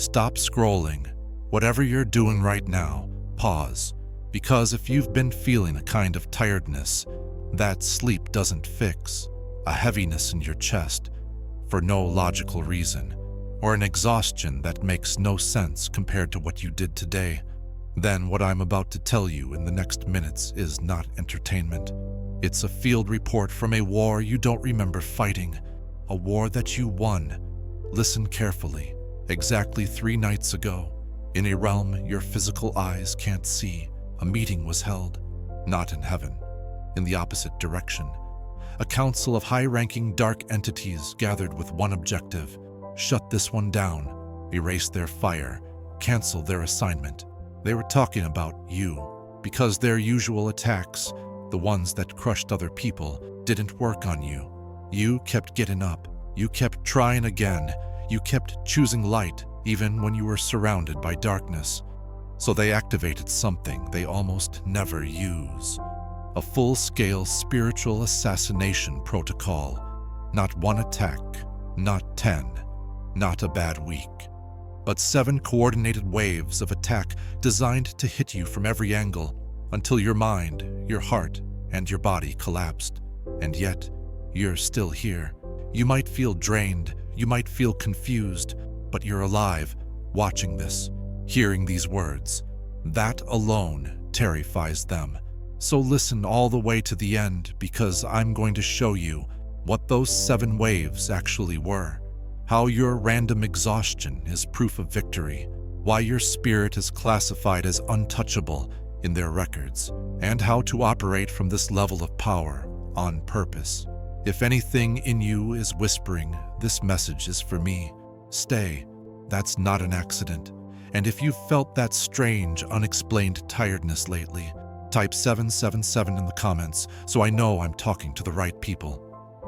Stop scrolling. Whatever you're doing right now, pause. Because if you've been feeling a kind of tiredness that sleep doesn't fix, a heaviness in your chest for no logical reason, or an exhaustion that makes no sense compared to what you did today, then what I'm about to tell you in the next minutes is not entertainment. It's a field report from a war you don't remember fighting, a war that you won. Listen carefully. Exactly 3 nights ago, in a realm your physical eyes can't see, a meeting was held, not in heaven, in the opposite direction. A council of high-ranking dark entities gathered with one objective: shut this one down, erase their fire, cancel their assignment. They were talking about you, because their usual attacks, the ones that crushed other people, didn't work on you. You kept getting up, you kept trying again, you kept choosing light even when you were surrounded by darkness. So they activated something they almost never use. A full-scale spiritual assassination protocol. Not one attack, not 10, not a bad week, but 7 coordinated waves of attack designed to hit you from every angle until your mind, your heart, and your body collapsed. And yet, you're still here. You might feel drained, you might feel confused, but you're alive, watching this, hearing these words. That alone terrifies them. So listen all the way to the end, because I'm going to show you what those 7 waves actually were, how your random exhaustion is proof of victory, why your spirit is classified as untouchable in their records, and how to operate from this level of power on purpose. If anything in you is whispering, this message is for me, stay. That's not an accident. And if you've felt that strange, unexplained tiredness lately, type 777 in the comments so I know I'm talking to the right people.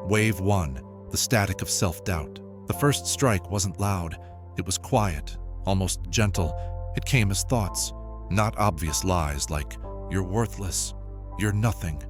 Wave 1, the static of self-doubt. The first strike wasn't loud. It was quiet, almost gentle. It came as thoughts, not obvious lies like, you're worthless, you're nothing.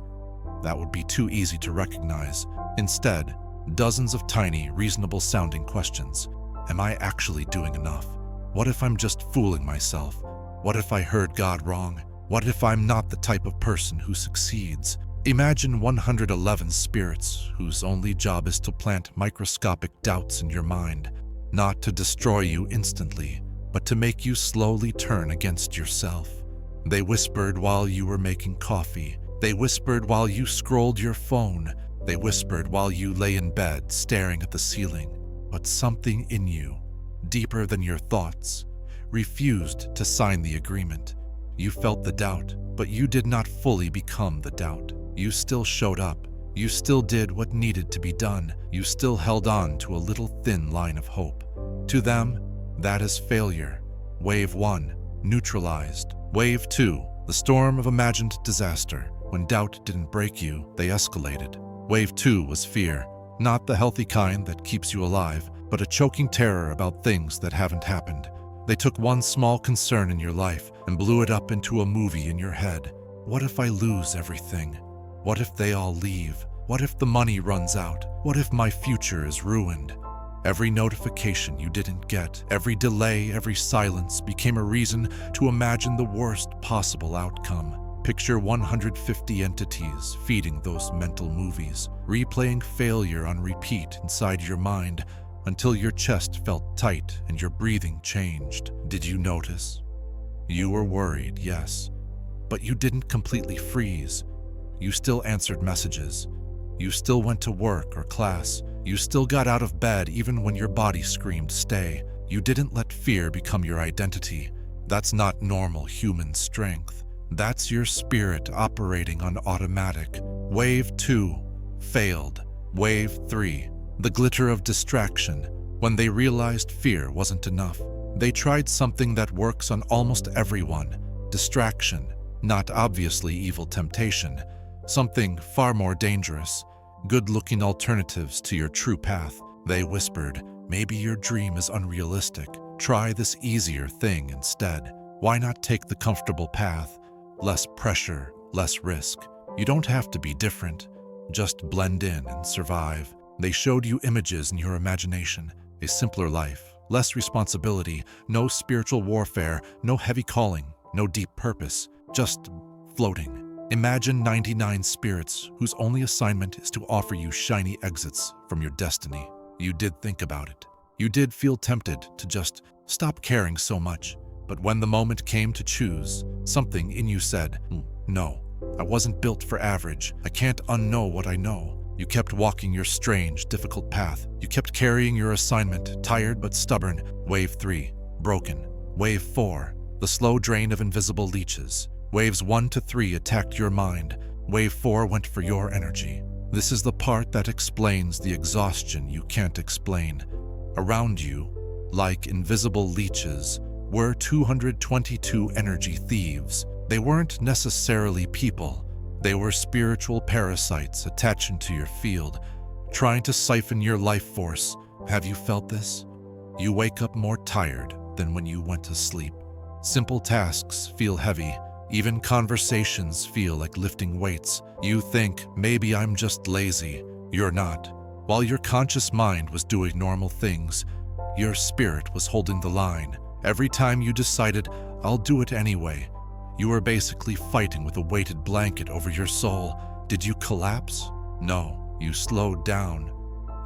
That would be too easy to recognize. Instead, dozens of tiny, reasonable-sounding questions. Am I actually doing enough? What if I'm just fooling myself? What if I heard God wrong? What if I'm not the type of person who succeeds? Imagine 111 spirits whose only job is to plant microscopic doubts in your mind, not to destroy you instantly, but to make you slowly turn against yourself. They whispered while you were making coffee. They whispered while you scrolled your phone. They whispered while you lay in bed staring at the ceiling. But something in you, deeper than your thoughts, refused to sign the agreement. You felt the doubt, but you did not fully become the doubt. You still showed up. You still did what needed to be done. You still held on to a little thin line of hope. To them, that is failure. Wave 1, neutralized. Wave 2, the storm of imagined disaster. When doubt didn't break you, they escalated. Wave 2 was fear. Not the healthy kind that keeps you alive, but a choking terror about things that haven't happened. They took one small concern in your life and blew it up into a movie in your head. What if I lose everything? What if they all leave? What if the money runs out? What if my future is ruined? Every notification you didn't get, every delay, every silence became a reason to imagine the worst possible outcome. Picture 150 entities feeding those mental movies, replaying failure on repeat inside your mind until your chest felt tight and your breathing changed. Did you notice? You were worried, yes, but you didn't completely freeze. You still answered messages. You still went to work or class. You still got out of bed even when your body screamed stay. You didn't let fear become your identity. That's not normal human strength. That's your spirit operating on automatic. Wave 2, failed. Wave 3, the glitter of distraction. When they realized fear wasn't enough, they tried something that works on almost everyone. Distraction, not obviously evil temptation. Something far more dangerous. Good-looking alternatives to your true path. They whispered, maybe your dream is unrealistic. Try this easier thing instead. Why not take the comfortable path? Less pressure, less risk. You don't have to be different. Just blend in and survive. They showed you images in your imagination, a simpler life, less responsibility, no spiritual warfare, no heavy calling, no deep purpose, just floating. Imagine 99 spirits whose only assignment is to offer you shiny exits from your destiny. You did think about it. You did feel tempted to just stop caring so much. But when the moment came to choose, something in you said, no, I wasn't built for average. I can't unknow what I know. You kept walking your strange, difficult path. You kept carrying your assignment, tired but stubborn. Wave 3, broken. Wave 4, the slow drain of invisible leeches. Waves 1 to 3 attacked your mind. Wave 4 went for your energy. This is the part that explains the exhaustion you can't explain. Around you, like invisible leeches, were 222 energy thieves. They weren't necessarily people. They were spiritual parasites attaching to your field, trying to siphon your life force. Have you felt this? You wake up more tired than when you went to sleep. Simple tasks feel heavy. Even conversations feel like lifting weights. You think, maybe I'm just lazy. You're not. While your conscious mind was doing normal things, your spirit was holding the line. Every time you decided, I'll do it anyway, you were basically fighting with a weighted blanket over your soul. Did you collapse? No, you slowed down.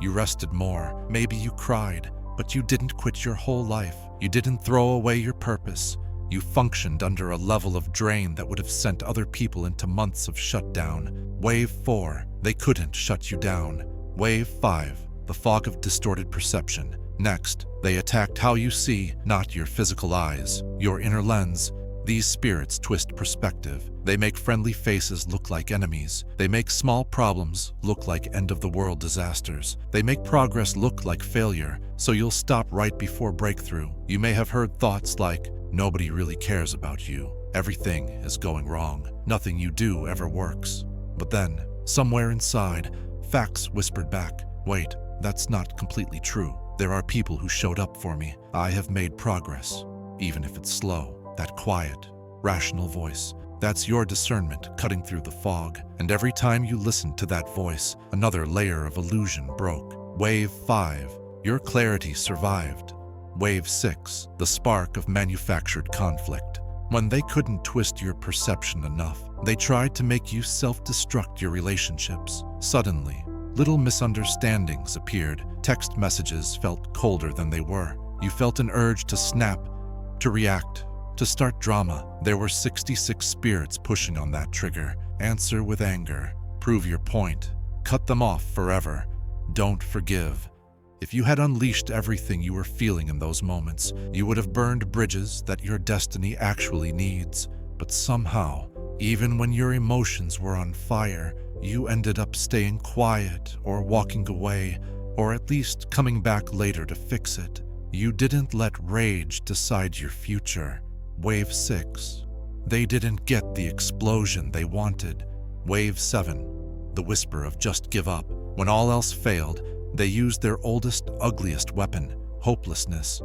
You rested more. Maybe you cried, but you didn't quit your whole life. You didn't throw away your purpose. You functioned under a level of drain that would have sent other people into months of shutdown. Wave 4, they couldn't shut you down. Wave 5, the fog of distorted perception. Next, they attacked how you see, not your physical eyes, your inner lens. These spirits twist perspective. They make friendly faces look like enemies. They make small problems look like end-of-the-world disasters. They make progress look like failure, so you'll stop right before breakthrough. You may have heard thoughts like, nobody really cares about you. Everything is going wrong. Nothing you do ever works. But then, somewhere inside, facts whispered back, wait, that's not completely true. There are people who showed up for me. I have made progress, even if it's slow. That quiet, rational voice, that's your discernment cutting through the fog. And every time you listened to that voice, another layer of illusion broke. Wave 5, your clarity survived. Wave 6, the spark of manufactured conflict. When they couldn't twist your perception enough, they tried to make you self-destruct your relationships. Suddenly, little misunderstandings appeared. Text messages felt colder than they were. You felt an urge to snap, to react, to start drama. There were 66 spirits pushing on that trigger. Answer with anger. Prove your point. Cut them off forever. Don't forgive. If you had unleashed everything you were feeling in those moments, you would have burned bridges that your destiny actually needs. But somehow, even when your emotions were on fire, you ended up staying quiet or walking away, or at least coming back later to fix it. You didn't let rage decide your future. Wave 6. They didn't get the explosion they wanted. Wave 7. The whisper of just give up. When all else failed, they used their oldest, ugliest weapon, hopelessness.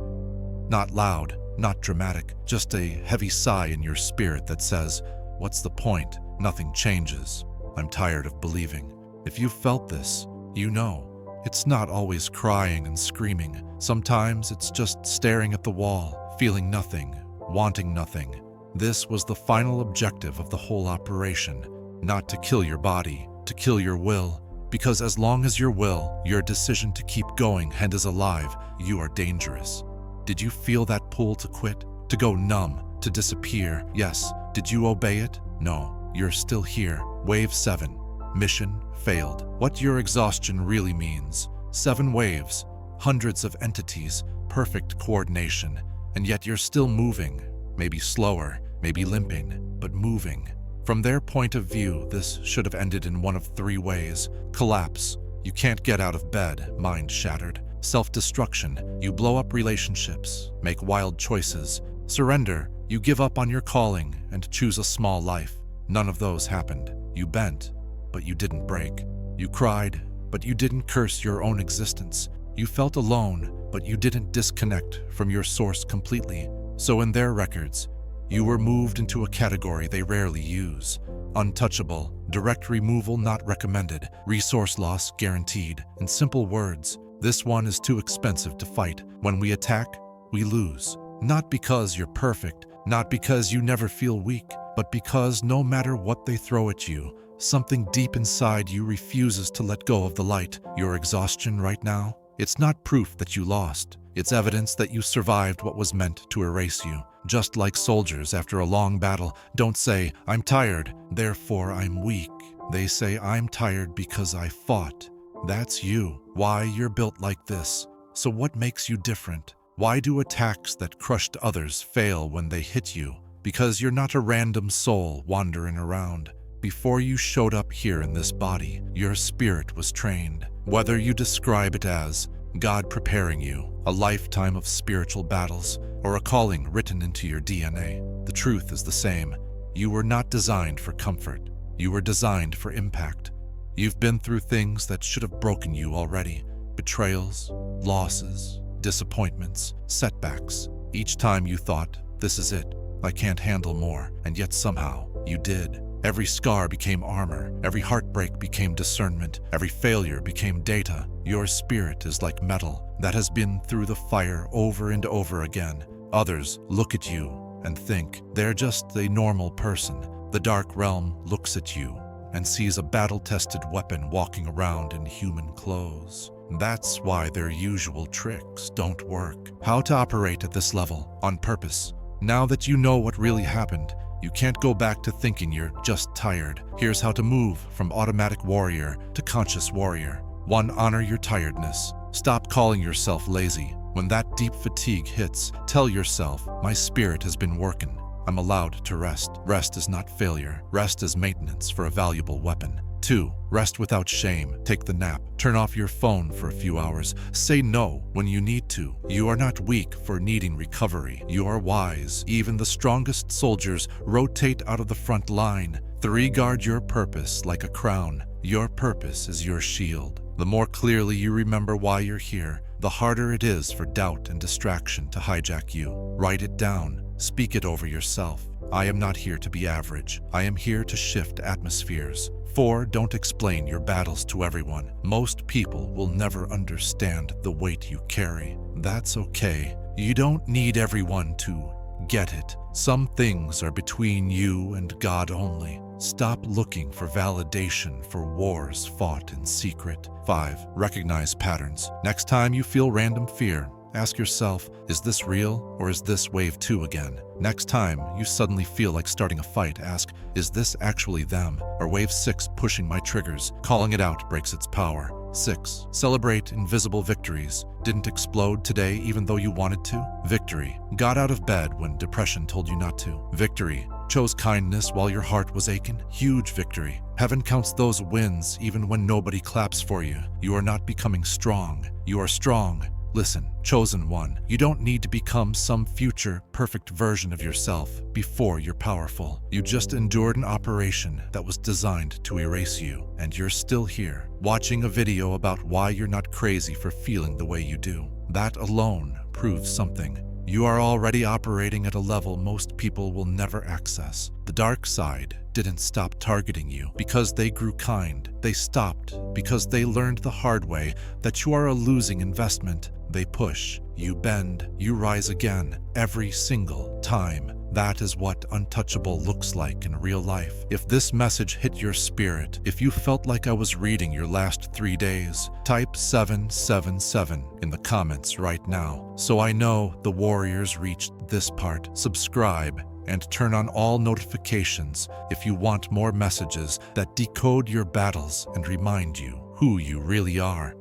Not loud, not dramatic, just a heavy sigh in your spirit that says, what's the point? Nothing changes. I'm tired of believing. If you felt this, you know. It's not always crying and screaming. Sometimes it's just staring at the wall, feeling nothing, wanting nothing. This was the final objective of the whole operation, not to kill your body, to kill your will. Because as long as your will, your decision to keep going and is alive, you are dangerous. Did you feel that pull to quit, to go numb, to disappear? Yes. Did you obey it? No. You're still here. Wave 7. Mission failed. What your exhaustion really means. 7 waves, hundreds of entities, perfect coordination, and yet you're still moving. Maybe slower, maybe limping, but moving. From their point of view, this should have ended in one of 3 ways. Collapse. You can't get out of bed, mind shattered. Self-destruction. You blow up relationships, make wild choices. Surrender. You give up on your calling and choose a small life. None of those happened. You bent, but you didn't break. You cried, but you didn't curse your own existence. You felt alone, but you didn't disconnect from your source completely. So in their records, you were moved into a category they rarely use. Untouchable, direct removal not recommended, resource loss guaranteed. In simple words, This one is too expensive to fight. When we attack, we lose. Not because you're perfect, not because you never feel weak, but because no matter what they throw at you, something deep inside you refuses to let go of the light. Your exhaustion right now, it's not proof that you lost. It's evidence that you survived what was meant to erase you. Just like soldiers after a long battle don't say, "I'm tired, therefore I'm weak." They say, "I'm tired because I fought." That's you. Why you're built like this. So what makes you different? Why do attacks that crushed others fail when they hit you? Because you're not a random soul wandering around. Before you showed up here in this body, your spirit was trained. Whether you describe it as God preparing you, a lifetime of spiritual battles, or a calling written into your DNA, the truth is the same. You were not designed for comfort. You were designed for impact. You've been through things that should have broken you already. Betrayals, losses, disappointments, setbacks. Each time you thought, "This is it, I can't handle more," and yet somehow you did. Every scar became armor, every heartbreak became discernment, every failure became data. Your spirit is like metal that has been through the fire over and over again. Others look at you and think they're just a normal person. The dark realm looks at you and sees a battle-tested weapon walking around in human clothes. That's why their usual tricks don't work. How to operate at this level on purpose. Now that you know what really happened, you can't go back to thinking you're just tired. Here's how to move from automatic warrior to conscious warrior. 1. Honor your tiredness. Stop calling yourself lazy. When that deep fatigue hits, tell yourself, "My spirit has been working. I'm allowed to rest." Rest is not failure. Rest is maintenance for a valuable weapon. 2. Rest without shame. Take the nap. Turn off your phone for a few hours. Say no when you need to. You are not weak for needing recovery. You are wise. Even the strongest soldiers rotate out of the front line. 3. Guard your purpose like a crown. Your purpose is your shield. The more clearly you remember why you're here, the harder it is for doubt and distraction to hijack you. Write it down. Speak it over yourself. I am not here to be average. I am here to shift atmospheres. 4. Don't explain your battles to everyone. Most people will never understand the weight you carry. That's okay. You don't need everyone to get it. Some things are between you and God only. Stop looking for validation for wars fought in secret. 5. Recognize patterns. Next time you feel random fear, ask yourself, is this real or is this wave 2 again? Next time you suddenly feel like starting a fight, ask, is this actually them or wave 6 pushing my triggers? Calling it out breaks its power. 6. Celebrate invisible victories. Didn't explode today even though you wanted to? Victory. Got out of bed when depression told you not to. Victory. Chose kindness while your heart was aching. Huge victory. Heaven counts those wins even when nobody claps for you. You are not becoming strong. You are strong. Listen, chosen one, you don't need to become some future perfect version of yourself before you're powerful. You just endured an operation that was designed to erase you, and you're still here, watching a video about why you're not crazy for feeling the way you do. That alone proves something. You are already operating at a level most people will never access. The dark side didn't stop targeting you because they grew kind. They stopped because they learned the hard way that you are a losing investment. They push, you bend, you rise again, every single time. That is what untouchable looks like in real life. If this message hit your spirit, if you felt like I was reading your last 3 days, type 777 in the comments right now, so I know the warriors reached this part. Subscribe and turn on all notifications if you want more messages that decode your battles and remind you who you really are.